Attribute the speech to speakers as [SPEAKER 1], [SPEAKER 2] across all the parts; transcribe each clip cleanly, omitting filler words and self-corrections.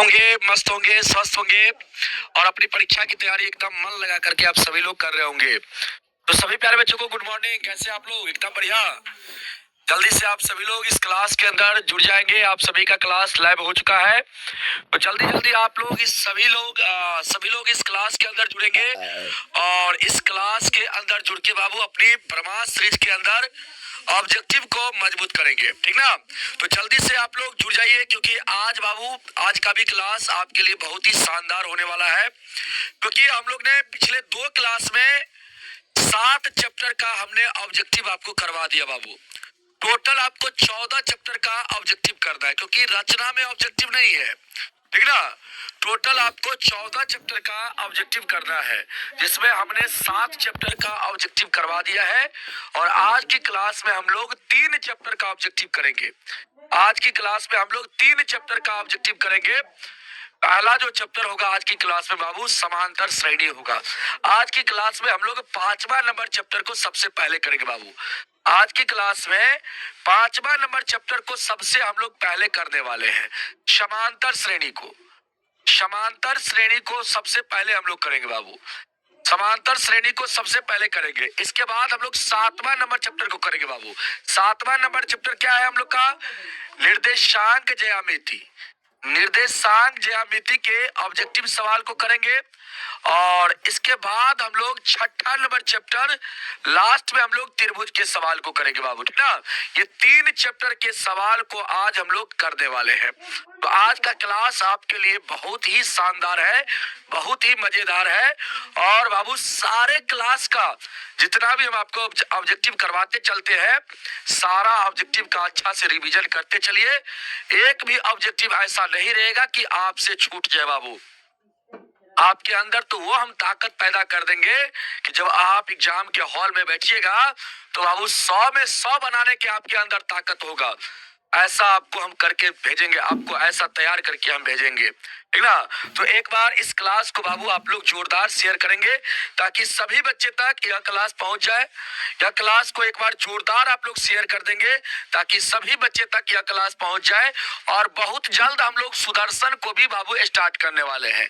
[SPEAKER 1] होंगे, मस्त होंगे, स्वस्थ होंगे और अपनी परीक्षा की तैयारी एकदम मन लगा करके आप सभी लोग कर रहे होंगे। तो सभी प्यारे बच्चों को गुड मॉर्निंग। कैसे आप लोग? एकदम बढ़िया। जल्दी से आप सभी लोग इस क्लास के अंदर जुड़ जाएंगे। आप सभी का क्लास लाइव हो चुका है, तो जल्दी जल्दी आप लोग सभी लोग इस क्लास के अंदर जुड़ेंगे और इस क्लास के अंदर जुड़ के बाबू अपनी ब्रह्मास्त्र सीरीज के अंदर ऑब्जेक्टिव को मजबूत करेंगे, ठीक ना। तो जल्दी से आप लोग जुड़ जाइए, क्योंकि आज बाबू आज का भी क्लास आपके लिए बहुत ही शानदार होने वाला है। क्योंकि हम लोग ने पिछले 2 क्लास में 7 चैप्टर का हमने ऑब्जेक्टिव आपको करवा दिया बाबू। टोटल आपको 14 चैप्टर का ऑब्जेक्टिव करना है, क्योंकि रचना में ऑब्जेक्टिव नहीं है, ठीक ना। टोटल आपको 14 चैप्टर का ऑब्जेक्टिव करना है, जिसमें हमने 7 चैप्टर का ऑब्जेक्टिव करवा दिया है। और आज की क्लास में हम लोग 3 चैप्टर का ऑब्जेक्टिव करेंगे। आज की क्लास में हम लोग 3 चैप्टर का ऑब्जेक्टिव करेंगे। पहला जो चैप्टर होगा आज की क्लास में बाबू समांतर श्रेणी होगा। आज की क्लास में हम लोग 5वां नंबर चैप्टर को सबसे पहले करेंगे बाबू। आज की क्लास में 5वां नंबर चैप्टर को सबसे हम लोग पहले करने वाले हैं। समांतर श्रेणी को सबसे पहले हम लोग करेंगे बाबू। समांतर श्रेणी को सबसे पहले करेंगे। इसके बाद हम लोग 7वां नंबर चैप्टर को करेंगे बाबू। 7वां नंबर चैप्टर क्या है हम लोग का? निर्देशांक ज्यामिति। निर्देशांक ज्यामिति के ऑब्जेक्टिव सवाल को करेंगे। और इसके बाद हम लोग 6ठा नंबर चैप्टर लास्ट में हम लोग त्रिभुज के सवाल को करेंगे बाबू, ठीक ना। ये 3 चैप्टर के सवाल को आज हम लोग करने वाले हैं। तो आज का क्लास आपके लिए बहुत ही शानदार है, बहुत ही मजेदार है। और बाबू सारे क्लास का जितना भी हम आपको ऑब्जेक्टिव करवाते चलते हैं, सारा ऑब्जेक्टिव का अच्छा से रिवीजन करते चलिए। एक भी ऑब्जेक्टिव ऐसा नहीं रहेगा कि आपसे छूट जाए बाबू। आपके अंदर तो वो हम ताकत पैदा कर देंगे कि जब आप एग्जाम के हॉल में बैठिएगा तो बाबू 100 में 100 बनाने के आपके अंदर ताकत होगा। ऐसा आपको हम करके भेजेंगे, आपको ऐसा तैयार करके हम भेजेंगे, ठीक ना। तो एक बार इस क्लास को बाबू आप लोग जोरदार शेयर करेंगे, ताकि सभी बच्चे तक यह क्लास पहुंच जाए। यह क्लास को एक बार जोरदार आप लोग शेयर कर देंगे, ताकि सभी बच्चे तक यह क्लास पहुंच जाए। और बहुत जल्द हम लोग सुदर्शन को भी बाबू स्टार्ट करने वाले हैं।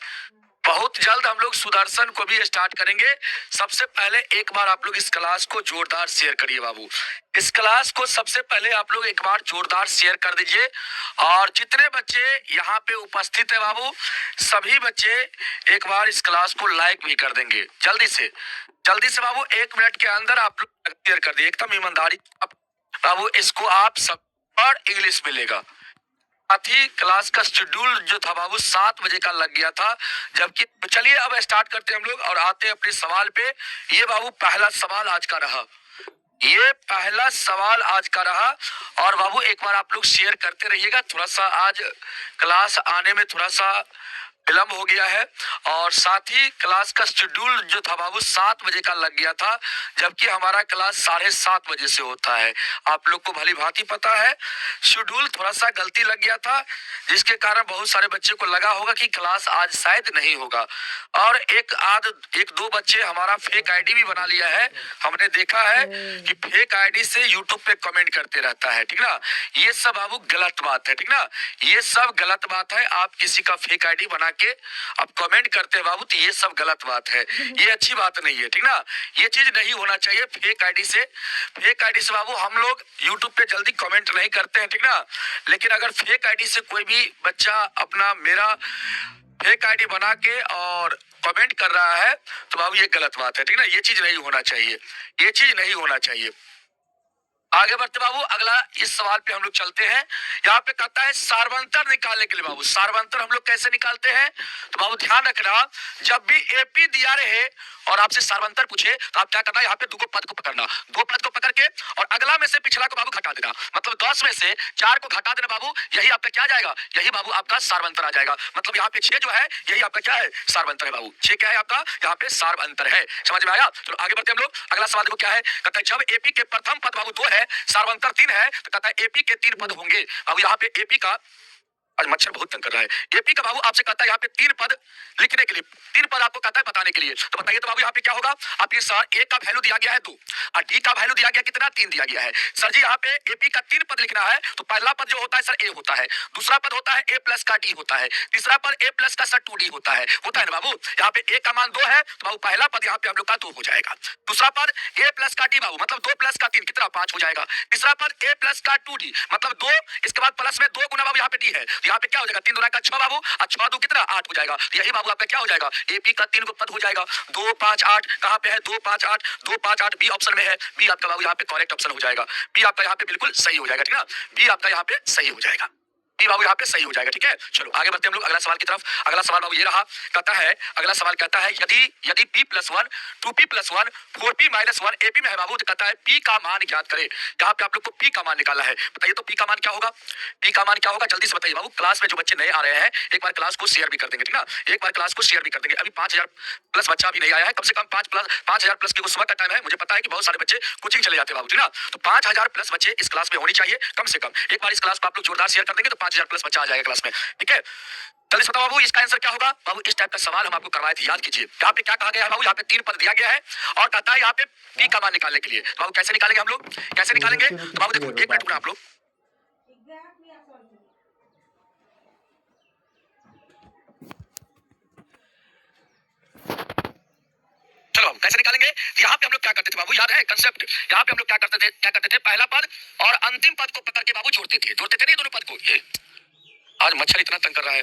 [SPEAKER 1] बहुत जल्द हम लोग सुदर्शन को भी स्टार्ट करेंगे। सबसे पहले एक बार आप लोग इस क्लास को जोरदार शेयर करिए बाबू। इस क्लास को सबसे पहले आप लोग एक बार जोरदार शेयर कर दीजिए। और जितने बच्चे यहाँ पे उपस्थित है बाबू, सभी बच्चे एक बार इस क्लास को लाइक भी कर देंगे। जल्दी से बाबू 1 मिनट के अंदर आप लोग शेयर कर दिए, एकदम ईमानदारी बाबू। इसको आप सब और इंग्लिश मिलेगा। साथ ही क्लास का शेड्यूल जो था बाबू 7 बजे का लग गया था, जबकि चलिए अब स्टार्ट करते हैं हम लोग और आते हैं अपने सवाल पे। ये बाबू पहला सवाल आज का रहा। ये पहला सवाल आज का रहा। और बाबू एक बार आप लोग शेयर करते रहिएगा। थोड़ा सा आज क्लास आने में थोड़ा सा विलम्ब हो गया है। और साथ ही क्लास का शेड्यूल जो था बाबू 7 बजे का लग गया था, जबकि हमारा क्लास 7:30 बजे से होता है। आप लोग को भली भांति पता है, शेड्यूल थोड़ा सा गलती लग गया था, जिसके कारण बहुत सारे बच्चे को लगा होगा कि क्लास आज शायद नहीं होगा। और एक दो बच्चे हमारा फेक आईडी भी बना लिया है। हमने देखा है कि फेक आईडी से यूट्यूब पे कमेंट करते रहता है, ठीक ना। ये सब बाबू गलत बात है, ठीक ना। ये सब गलत बात है। आप किसी का फेक आईडी बना के आप कमेंट करते हैं बाबू, तो ये सब गलत बात है, ये अच्छी बात नहीं है, ठीक ना। ये चीज नहीं होना चाहिए। फेक आईडी से बाबू हम लोग यूट्यूब पे जल्दी कमेंट नहीं करते हैं, ठीक ना। लेकिन अगर फेक आईडी से कोई भी बच्चा अपना मेरा फेक आईडी बना के और कमेंट कर रहा है, तो बाबू ये गलत बात है, ठीक ना। ये चीज नहीं होना चाहिए, ये चीज नहीं होना चाहिए। आगे बढ़ते बाबू, अगला इस सवाल पे हम लोग चलते हैं। यहाँ पे कहता है सार्वंतर निकालने के लिए बाबू, सार्वंतर हम लोग कैसे निकालते हैं? तो बाबू ध्यान रखना, जब भी एपी दिया रहे और आपसे सार्वंतर पूछे, तो आप क्या करना, यहाँ पे 2 पद को पकड़ना, 2 पद को पकड़ के और अगला में से पिछला को बाबू घटा देना। मतलब 10 में से 4 को घटा देना बाबू, यही आपका क्या जाएगा, यही बाबू आपका सार्वंतर आ जाएगा। मतलब यहाँ पे 6 जो है, यही आपका क्या है, सार्वंतर है बाबू। 6 क्या है आपका, यहाँ पे सार्वंतर है। समझ में आया? तो आगे बढ़ते हम लोग। अगला सवाल देखो क्या है, कहता है जब एपी के प्रथम पद बाबू 2 है, सार्वंतर 3 है, तो कहता है एपी के 3 पद होंगे। अब यहाँ पे एपी का आज मच्छर बहुत तंग कर रहा है। एपी का बाबू आपसे कहता है यहाँ पे 3 पद लिखने के लिए, 3 पद आपको कहता है बताने के लिए। तो बताइए तो बाबू यहाँ पे क्या होगा? आपके सर ए का वैल्यू दिया गया है 2 और डी का वैल्यू दिया गया कितना? 3 दिया गया है। सर जी यहाँ पे एपी का 3 पद लिखना है तो पहला पद जो होता है सर ए होता है, दूसरा पद होता है ए प्लस का डी होता है, तीसरा पद ए प्लस का सर 2d होता है ना बाबू। यहाँ पे ए का मान 2 है तो बाबू पहला पद यहाँ पे हम लोग का 2 हो जाएगा, दूसरा पद ए प्लस का डी बाबू मतलब 2 प्लस का 3 कितना? 5 हो जाएगा, तीसरा पद ए प्लस का 2d मतलब 2, इसके बाद प्लस में 2 गुना बाबू यहाँ पे डी है तो यहाँ पे क्या हो जाएगा? 3 दूना का 6 बाबू और 6 2 कितना? 8 हो जाएगा। तो यही बाबू आपका क्या हो जाएगा? एपी का 3 पद हो जाएगा। 2 5 8 कहाँ पे है? 2 5 8 2 5 8 बी ऑप्शन में है। बी आपका बाबू यहाँ पे करेक्ट ऑप्शन हो जाएगा। बी आपका यहाँ पे बिल्कुल सही हो जाएगा, ठीक है ना? बी आपका यहाँ पे सही हो जाएगा। बी बाबू यहाँ पे सही हो जाएगा, ठीक है। चलो आगे बढ़ते हैं हम लोग अगला सवाल की तरफ। अगला सवाल बाबू ये रहा, कहता है अगला सवाल कहता है यदि p + 1 2p + 1 4p - 1 एपी में है बाबू तो कहता है p का मान ज्ञात करे। यहाँ पे आप लोग को p का मान निकालना है। बताइए तो p का मान क्या होगा? p का मान क्या होगा जल्दी से बताइए बाबू। क्लास में जो बच्चे नए आ रहे हैं एक बार क्लास को शेयर भी कर देंगे, ठीक ना? एक बार क्लास को शेयर भी कर देंगे। अभी 5000 प्लस बच्चा अभी नहीं आया है, कम से कम 5000 प्लस की सुबह का टाइम है। मुझे पता है कि बहुत सारे बच्चे कोचिंग चले जाते हैं बाबू, ठीक ना? तो 5000 प्लस बच्चे इस क्लास में होनी चाहिए कम से कम। एक बार इस क्लास को आप लोग जोरदार शेयर कर देंगे तो 5000 प्लस बच्चा आ जाएगा क्लास में, ठीक है। जल्दी से बताओ बाबू इसका आंसर क्या होगा? बाबू इस टाइप का सवाल हम आपको करवाए थे, याद कीजिए। यहाँ पे क्या कहा गया है बाबू? यहाँ पे 3 पद दिया गया है और कहता है यहाँ पे p का मान निकालने के लिए। तो बाबू कैसे निकालेंगे हम लोग? कैसे निकालेंगे? तो बाबू देखो 1 मिनट रुकना आप लोग। चलो बाबू कैसे निकालेंगे? तो यहाँ पे हम लोग क्या करते थे बाबू, याद है कंसेप्ट? यहाँ पे हम लोग क्या करते थे पहला पद और अंतिम पद को पकड़ के बाबू जोड़ते थे नहीं दोनों पद को। ये आज मच्छर इतना तंग कर रहा है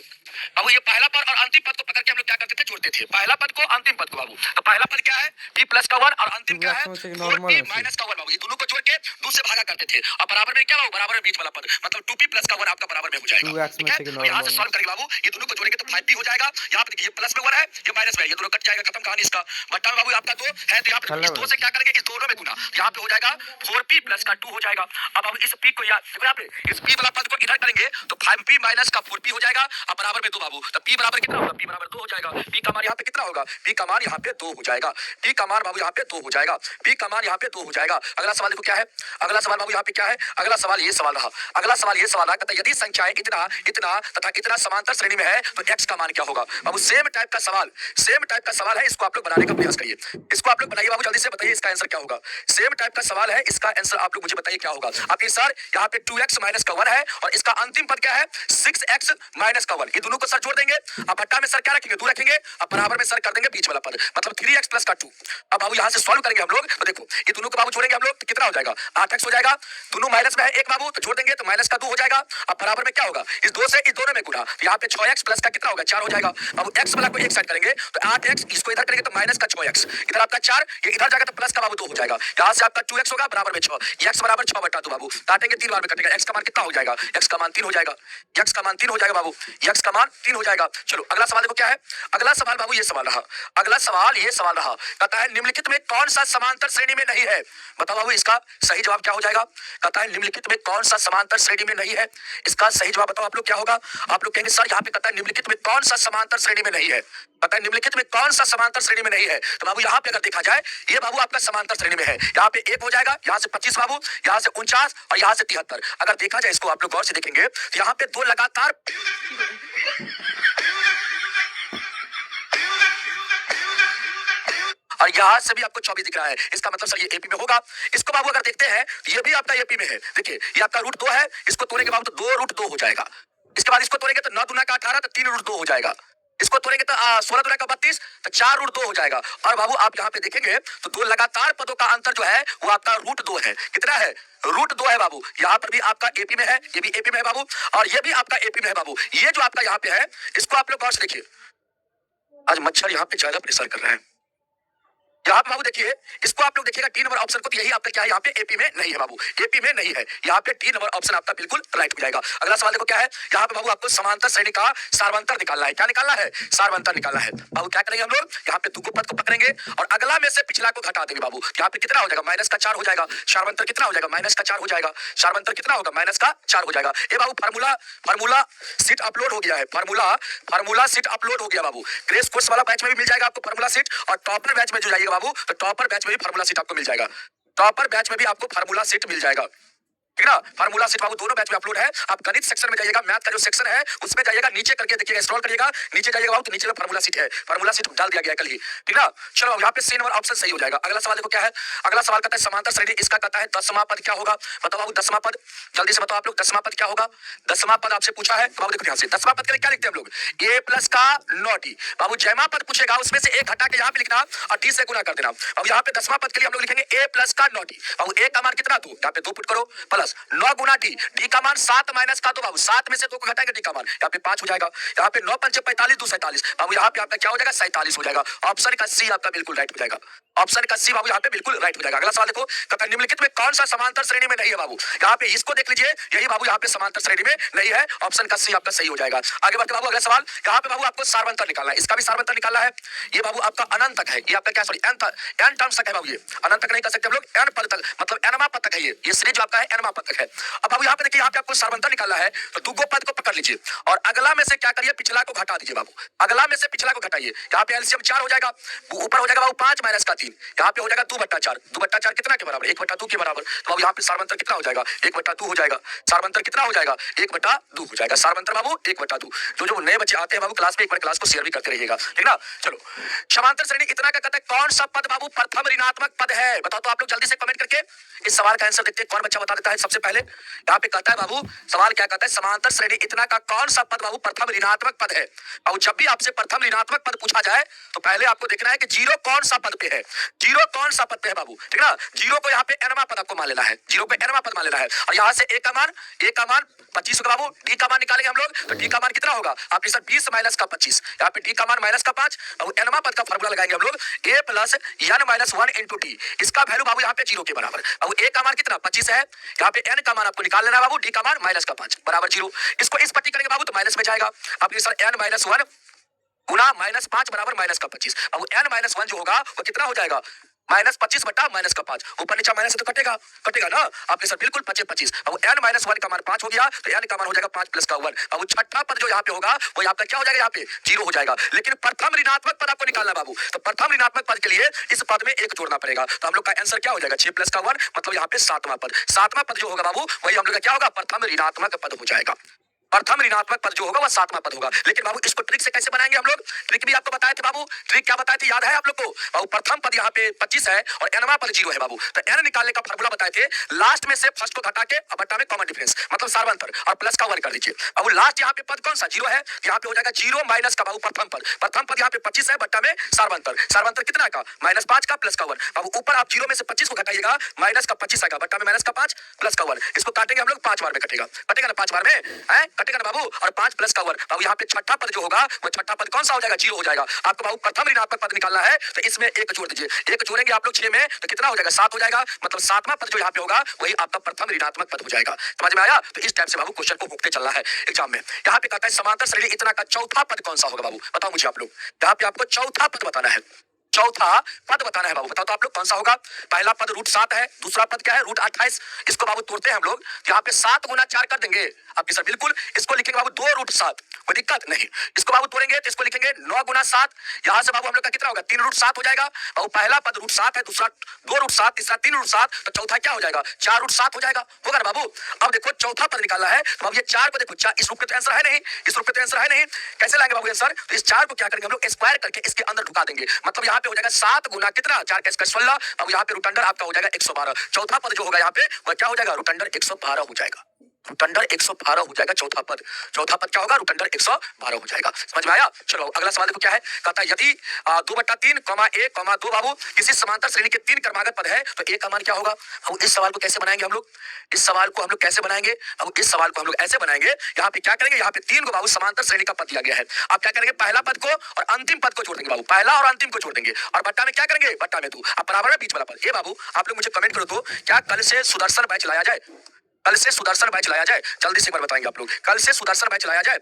[SPEAKER 1] बाबू। ये पहला पद और अंतिम पद को पकड़ के हम लोग क्या करते थे? जोड़ते थे पहला पद को अंतिम पद को बाबू। तो पहला पद क्या है? p + 1 और अंतिम क्या है? 4p - 1 बाबू। ये दोनों को जोड़ के 2 से भागा करते थे और बराबर में क्या बाबू? बराबर में बीच वाला पद मतलब 2p + 1 आपका बराबर में हो जाएगा, ठीक है। तो यहाँ से सॉल्व करेंगे बाबू, ये दोनों को जोड़ेंगे तो 5p हो जाएगा। यहाँ पे देखिए प्लस में 1 है, ये माइनस में है, ये दोनों कट जाएगा, खत्म कहानी इसका। बट्टा में बाबू आपका 2 है तो यहाँ पे इस 2 से क्या करेंगे? इस दोनों में गुना, यहाँ पे हो जाएगा 4p + 2 हो जाएगा। अब हम इस p को यहाँ पे इस p वाला पद को इधर करेंगे तो 5p - 4p हो जाएगा और बराबर में 2 बाबू। तो p बराबर कितना होगा? p बराबर 2 हो जाएगा। p का मान यहाँ पे कितना होगा? p का मान यहाँ पे 2 हो जाएगा। p का मान बाबू यहाँ पे 2 हो जाएगा। p का मान यहाँ पे 2 हो जाएगा। अगला सवाल देखो क्या है? अगला सवाल बाबू यहाँ पे क्या है? अगला सवाल ये सवाल रहा। अगला सवाल ये सवाल रहा, कहता है यदि संख्याएं इतना इतना तथा इतना समांतर श्रेणी में है तो x का मान क्या होगा? बाबू सेम टाइप का सवाल है। इसको आप लोग बनाने का प्रयास करिए। इसको आप लोग बनाइए बाबू, जल्दी से बताइए इसका आंसर क्या होगा। सेम टाइप का सवाल है, इसका आंसर आप लोग मुझे बताइए क्या होगा। आपके सर यहाँ पे 2x - 1 है और इसका अंतिम पद क्या है? 6x - 1। ये दोनों को सर जोड़ देंगे अब बट्टा में सर क्या रखेंगे? 2 रखेंगे और बराबर में सर कर देंगे बीच वाला पद मतलब 3x + 2। अब बाबू यहाँ से सॉल्व करेंगे हम लोग तो देखो ये दोनों को बाबू जोड़ेंगे हम लोग तो कितना हो जाएगा? 8x हो जाएगा। दोनों माइनस में है एक बाबू तो जोड़ देंगे तो माइनस का 2 हो जाएगा। अब बराबर में क्या होगा? इस 2 से इस दोनों में गुना, यहाँ पे 6x प्लस का कितना होगा? 4 हो जाएगा। बाबू x वाला को एक साइड करेंगे तो 8x, इसको इधर करेंगे तो माइनस का 6x, इधर आपका 4, ये इधर जाएगा तो प्लस का बाबू 2 हो जाएगा। यहाँ से आपका 2x होगा बराबर में 6, x बराबर 6/2 बाबू। काटेंगे 3 बार में कटेगा, x का मान कितना हो जाएगा? x का मान 3 हो जाएगा। x का मान 3 हो जाएगा बाबू, x का मान 3 हो जाएगा। चलो अगला सवाल देखो क्या है? अगला सवाल बाबू ये सवाल रहा। अगला सवाल ये सवाल रहा, कहता है निम्नलिखित में कौन सा समांतर श्रेणी में नहीं है? बताओ बाबू इसका सही जवाब क्या हो जाएगा? कहता है निम्नलिखित में कौन सा समांतर श्रेणी में नहीं है? इसका सही जवाब बताओ आप लोग क्या होगा? आप लोग कहेंगे सर यहाँ पे कहता है निम्नलिखित में कौन सा समांतर श्रेणी में नहीं है। कहता है निम्नलिखित में कौन सा समांतर श्रेणी में नहीं है। तो बाबू यहाँ पे अगर देखा जाए ये बाबू आपका समांतर श्रेणी में है। यहाँ पे 1 हो जाएगा, यहाँ से 25 बाबू, यहाँ से 49 और यहाँ से 73। अगर देखा जाए इसको आप लोग गौर से देखेंगे तो यहाँ पे 2 लगातार और यहाँ से भी आपको 24 दिख रहा है, इसका मतलब सर ये एपी में होगा। इसको बाबू अगर देखते हैं तो ये भी आपका एपी में है। देखिए ये आपका √2 है, इसको तोड़ेंगे बाबू तो 2√2 हो जाएगा। इसके बाद इसको तोड़ेंगे तो 9 दूना का 18 तो 3√2 हो जाएगा। इसको तोड़ेंगे तो 16 दूना का 32 तो 4√2 हो जाएगा। और बाबू आप यहाँ पे देखेंगे तो 2 लगातार पदों का अंतर जो है वो आपका √2 है। कितना है? √2 है बाबू। यहाँ पर भी आपका एपी में है, ये भी एपी में है बाबू और ये भी आपका एपी में है बाबू। ये जो आपका यहाँ पे है इसको आप लोग गौर से देखिए। आज मच्छर यहाँ पे ज्यादा प्रेशर कर रहा है। यहाँ पे बाबू देखिए इसको आप लोग देखिएगा 3 नंबर ऑप्शन को, तो यही आपका क्या है? यहाँ पे एपी में नहीं है बाबू, एपी में नहीं है। यहाँ पे 3 नंबर ऑप्शन आपका बिल्कुल राइट हो जाएगा। अगला सवाल देखो क्या है? यहाँ पे बाबू आपको समांतर श्रेणी का सारवंतर निकालना है। क्या निकालना है? सारवंतर निकालना है। बाबू क्या करेंगे हम लोग? यहाँ पे दुगुपद को पकड़ेंगे और अगला में से पिछला को घटा देंगे बाबू। यहाँ पे कितना हो जाएगा? माइनस का 4 हो जाएगा। सारवंतर कितना हो जाएगा? माइनस का 4 हो जाएगा। सारवंतर कितना होगा? माइनस का 4 हो जाएगा। ये बाबू फार्मूला सीट अपलोड हो गया है। फार्मूला सीट अपलोड हो गया बाबू। क्रेश कोर्स वाला बैच में भी मिल जाएगा आपको फार्मूला सीट और टॉपर बैच में जो जाइएगा बाबू तो टॉपर बैच में भी फार्मूला सीट आपको मिल जाएगा। टॉपर बैच में भी आपको फार्मूला सीट मिल जाएगा। ठीक है ना। फार्मूला सीट बाबू दोनों बैच में अपलोड है। आप गणित सेक्शन में जाइएगा, मैथ का जो सेक्शन है उसमें जाइएगा, नीचे करके देखिएगा, स्क्रॉल करिएगा, नीचे जाइएगा बाबू तो नीचे में फार्मूला सीट है, फार्मूला सीट डाल दिया गया कल ही। ठीक है ना। चलो यहाँ पे सी नंबर ऑप्शन सही हो जाएगा। अगला सवाल देखो क्या है। अगला सवाल कहता है समांतर श्रेणी, इसका कहता है 10वां पद क्या होगा। बताओ बाबू 10वां पद, जल्दी से बताओ आप लोग 10वां पद क्या होगा। 10वां पद आपसे पूछा है तो बाबू देखो ध्यान से, 10वां पद के लिए क्या लिखते हैं हम लोग, a प्लस का नॉट डी। बाबू जयमा पद पूछेगा उसमें से एक हटा के यहाँ पे लिखना और डी से गुना कर देना। अब यहाँ पे 10वां पद के लिए हम लोग लिखेंगे a प्लस का नॉट डी। बाबू a का मान कितना 2, यहाँ पे 2 पुट करो, प्लस 9 गुना डी, डी का मान 7 माइनस का 2। बाबू 7 में से 2 को घटाएंगे, डी का मान यहाँ पे 5 हो जाएगा। यहाँ पे 9 पंचे 45, 2 47। बाबू यहाँ पे आपका क्या हो जाएगा, 47 हो जाएगा। ऑप्शन का सी आपका बिल्कुल राइट हो जाएगा। ऑप्शन का सी बाबू यहाँ पे बिल्कुल राइट हो जाएगा। अगला सवाल देखो, कहता है निम्नलिखित में कौन सा समांतर श्रेणी में नहीं है। बाबू यहाँ पे इसको देख लीजिए, यही बाबू यहाँ पे समांतर श्रेणी में नहीं है। ऑप्शन का सी आपका सही हो जाएगा। आगे बढ़ते बाबू अगला सवाल, यहाँ पे बाबू आपको सार्वंतर निकालना है, इसका भी सार्वंतर निकालना है। ये बाबू आपका अनंत तक है, ये आपका क्या सॉरी एन टर्म्स तक है बाबू। ये अनंत तक नहीं कर सकते हम लोग, एन पद तक, मतलब एनवा पद तक है। ये सीरीज जो आपका है एनवा पद तक है। अब बाबू यहाँ पे देखिए, यहाँ पे आपको सार्वंतर निकालना है तो दुगो पद को पकड़ लीजिए और अगला में से क्या करिए, पिछला को घटा दीजिए बाबू। अगला में से पिछला को घटाइए, यहाँ पे एलसीएम 4 हो जाएगा, ऊपर हो जाएगा बाबू 5 माइनस का 3, यहाँ पे हो जाएगा 2/4। 2/4 कितना के बराबर, 1/2 के बराबर। तो बाबू यहाँ पे सार्वंतर कितना हो जाएगा, 1/2 हो जाएगा। सार्वंतर कितना हो जाएगा, 1/2 हो जाएगा। सार्वंतर बाबू 1/2। जो नए बच्चे आते हैं बाबू क्लास में, एक बार क्लास को शेयर भी करते रहिएगा, ठीक ना। चलो समांतर श्रेणी इतना का कहता है कौन सा पद बाबू प्रथम ऋणात्मक पद है। बताओ तो आप लोग जल्दी से कमेंट करके इस सवाल का आंसर देखते हैं, कौन बच्चा बता देता है सबसे पहले। यहाँ पे कहता है बाबू, सवाल क्या कहता है, समांतर श्रेणी इतना का कौन सा पद बाबू प्रथम ऋणात्मक पद है। बाबू जब भी आपसे प्रथम ऋणात्मक पद पूछा जाए तो पहले आपको देखना है कि जीरो कौन सा पद पे है, जीरो कौन सा पद पे है बाबू, ठीक ना। जीरो को यहाँ पे एनवा पद आपको मान लेना है, जीरो को एनवा पद मान लेना है। और यहाँ से ए का मान 25 होगा बाबू, डी का मान निकालेंगे हम लोग तो डी का मान कितना होगा आपके सर 20 माइनस का 25, यहाँ पे डी का मान माइनस का 5। और एनवा पद का फॉर्मूला लगाएंगे हम लोग, A plus N minus 1 into D. इसका वैल्यू बाबू यहाँ पे 0 के बराबर। अब ए का मान कितना 25 है, यहाँ पे एन का मान आपको निकाल लेना है बाबू, डी का मान माइनस का 5 बराबर 0। इसको इस पट्टी करेंगे बाबू तो माइनस में जाएगा। आपके सर एन माइनस 1 गुना -5 बराबर माइनस का 25। अब एन माइनस 1 जो होगा वो कितना हो जाएगा, -25 बटा माइनस का 5। ऊपर नीचे माइनस से तो कटेगा ना आपके सर, बिल्कुल 25। अब n माइनस 1 का मान 5 हो गया तो n का मान हो जाएगा 5 प्लस का 1। अब छठा पद जो यहाँ पे होगा वो यहाँ पे क्या हो जाएगा, यहाँ पे 0 हो जाएगा। लेकिन प्रथम ऋणात्मक पद आपको निकालना बाबू, तो प्रथम ऋणात्मक पद के लिए इस पद में 1 जोड़ना पड़ेगा। तो हम लोग का आंसर क्या हो जाएगा, 6 प्लस का 1, मतलब यहाँ पे 7वां पद। 7वां पद जो होगा बाबू वही हम लोग का क्या होगा, प्रथम ऋणात्मक पद हो जाएगा। प्रथम ऋणात्मक पद जो होगा वह 7वां पद होगा। लेकिन बाबू इसको ट्रिक से कैसे बनाएंगे हम लोग, ट्रिक भी आपको बताए थे बाबू। ट्रिक क्या बताए थे, याद है आप लोग को बाबू। प्रथम पद यहाँ पे 25 है और एनवा पद 0 है बाबू, तो एन निकालने का फार्मूला बताए थे, लास्ट में से फर्स्ट को घटा के बट्टा में कॉमन डिफरेंस मतलब सार्वंतर और प्लस का 1 कर दीजिए। बाबू लास्ट यहाँ पे पद कौन सा 0 है, यहाँ पे हो जाएगा 0 माइनस का बाबू प्रथम पद। प्रथम पद यहाँ पे 25 है, बट्टा में सार्वंतर, सार्वंतर कितना का -5 का प्लस का 1। बाबू ऊपर आप 0 में से 25 को घटाइएगा, माइनस का 25 आएगा, बट्टा में माइनस का 5 प्लस का 1। इसको काटेंगे हम लोग 5 बार में, कटेगा ना 5 बार में, कटेगा ना बाबू। और 5 प्लस का 1, बाबू यहाँ पे छठा पद जो होगा वो छठा पद कौन सा हो जाएगा, 0 हो जाएगा। आपको बाबू प्रथम ऋणात्मक पद निकालना है तो इसमें 1 जोड़ दीजिए, 1 जोड़ेंगे आप लोग 6 में तो कितना हो जाएगा, 7 हो जाएगा। मतलब 7वां पद जो यहाँ पे होगा वही आपका प्रथम ऋणात्मक पद हो जाएगा। समझ में आया। तो इस टाइप से बाबू क्वेश्चन को भुगते चलना है एग्जाम में। यहाँ पे कहता है समांतर श्रेणी इतना का चौथा पद कौन सा होगा बाबू, बताओ मुझे आप लोग। यहाँ पे आपको चौथा पद बताना है, चौथा पद बताना है बाबू। बताओ तो आप लोग कौन सा होगा। पहला पद √7 है, दूसरा पद क्या है √28। इसको बाबू तोड़ते हैं हम लोग, यहाँ पे 7 गुना 4 कर देंगे आपके सर, बिल्कुल। इसको लिखेंगे बाबू 2√7, कोई दिक्कत नहीं। इसको बाबू तोड़ेंगे तो इसको लिखेंगे 9 गुना 7, यहाँ से बाबू हम लोग का कितना होगा 3√7 हो जाएगा। बाबू पहला पद √7 है, दूसरा 2√7, तीसरा 3√7, तो चौथा क्या हो जाएगा 4√7 हो जाएगा, होगा ना बाबू। अब देखो चौथा पद निकालना है तो बाबू ये 4 को देखो, इस रूप में तो आंसर है नहीं, इस रूप में तो आंसर है नहीं, कैसे लाएंगे बाबू आंसर। तो इस 4 को क्या करेंगे हम लोग, स्क्वायर करके इसके अंदर ढुका देंगे, मतलब यहाँ पे हो जाएगा 7 गुना कितना 4 का स्क्वायर 16। अब यहाँ पे रुटंडर आपका हो जाएगा 112। चौथा पद जो होगा यहाँ पे वह क्या हो जाएगा, रुटंडर 112 हो जाएगा, रुटंडर 112 हो जाएगा चौथा पद। चौथा पद क्या होगा, रुटंडर 112 हो जाएगा। समझ में आया। चलो अगला सवाल देखो क्या है, कहता है यदि 2/3, 1, 2 बाबू किसी समांतर श्रेणी के 3 क्रमागत पद है तो ए का मान क्या होगा। अब इस सवाल को कैसे बनाएंगे हम लोग, इस सवाल को हम लोग कैसे बनाएंगे। अब इस सवाल को हम लोग ऐसे बनाएंगे, यहाँ पे क्या करेंगे, यहाँ पे 3 को बाबू समांतर श्रेणी का पद दिया गया है। आप क्या करेंगे, पहला पद को और अंतिम पद को जोड़ देंगे बाबू, पहला और अंतिम को जोड़ देंगे और बट्टा में क्या करेंगे, बट्टा में 2, अब बराबर में बीच वाला पद। ये बाबू आप लोग मुझे कमेंट करो तो, क्या कल से सुदर्शन बैच लाया जाए, कल से सुदर्शन बैच लाया जाए, जल्दी से एक बार बताएंगे आप लोग, कल से सुदर्शन बैच लाया जाए।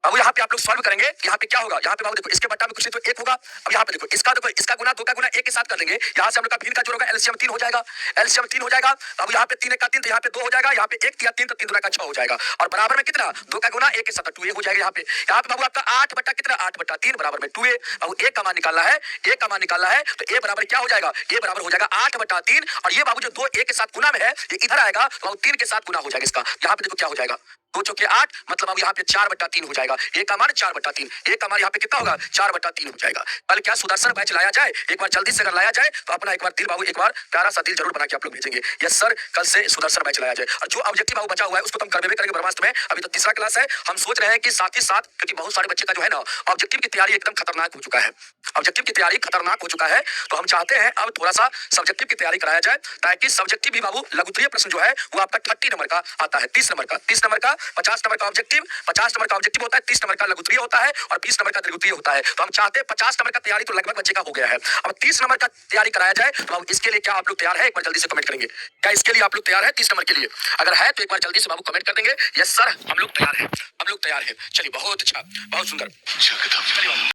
[SPEAKER 1] अब यहाँ पे आप लोग सॉल्व करेंगे, यहाँ पे क्या होगा, यहाँ पे बाबू देखो इसके बट्टा में कुछ नहीं तो एक होगा। अब यहाँ पे देखो इसका गुना, दो का गुना एक के साथ कर देंगे, यहाँ से हम लोग का भिन्न का जोड़ होगा, एलसीएम 3 हो जाएगा, एलसीएम 3 हो जाएगा। अब यहाँ पे 3 एक का 3 तो यहाँ पे 2 हो जाएगा, यहाँ पे 1 या 3 तो 3 दूना का 6 हो जाएगा, और बराबर में कितना 2 का गुना 1 के साथ 2a हो जाएगा। यहाँ पे बाबू आपका 8 बट्टा कितना 8 बट्टा 3 बराबर में 2a। अब a का मान निकालना है, a का मान निकालना है तो a बराबर क्या हो जाएगा, a बराबर हो जाएगा 8 बट्टा 3, और ये बाबू जो 2 a के साथ गुना में है ये इधर आएगा तो बाबू 3 के साथ गुना हो जाएगा इसका। यहाँ पे देखो क्या हो जाएगा 2 चौके 8, मतलब अब यहाँ पे 4 बट्टा 3 हो जाएगा, a का मान 4 बट्टा 3, a का मान यहाँ पे कितना होगा 4 बट्टा 3 हो जाएगा। कल क्या सुदर्शन बैच लाया जाए, एक बार जल्दी से अगर लाया जाए तो अपना एक बार दिल बाबू एक बार प्यारा सा दिल जरूर बना के आप लोग भेजेंगे, यस सर कल से सुदर्शन बैच लाया जाए। और जो ऑब्जेक्टिव बाबू बचा हुआ है उसको तो हम करवे करेंगे ब्रह्मास्त्र में, अभी तो तीसरा क्लास है, हम सोच रहे हैं कि साथ ही साथ, क्योंकि बहुत सारे बच्चे का जो है ना ऑब्जेक्टिव की तैयारी एकदम खतरनाक हो चुका है, ऑब्जेक्टिव की तैयारी खतरनाक हो चुका है, तो हम चाहते हैं अब थोड़ा सा सब्जेक्टिव की तैयारी कराया जाए, ताकि सब्जेक्टिव भी बाबू लघुत्तरीय प्रश्न जो है वो आपका 30 नंबर का आता है, 30 नंबर का 50 नंबर का ऑब्जेक्टिव, 50 नंबर का ऑब्जेक्टिव होता है, 30 नंबर का लघुत्तरीय होता है और 20 नंबर का दीर्घितीय होता है। तो हम चाहते हैं 50 नंबर का तैयारी तो लगभग बच्चे का हो गया है, अब 30 नंबर का तैयारी कराया जाए, तो अब इसके लिए क्या आप लोग तैयार है, एक बार जल्दी से कमेंट करेंगे, क्या इसके लिए आप लोग तैयार है 30 नंबर के लिए? अगर है तो एक बार जल्दी से बाबू कमेंट कर देंगे, यस सर हम लोग तैयार हैं, हम लोग तैयार हैं। चलिए बहुत अच्छा, बहुत सुंदर, चलिए बाबू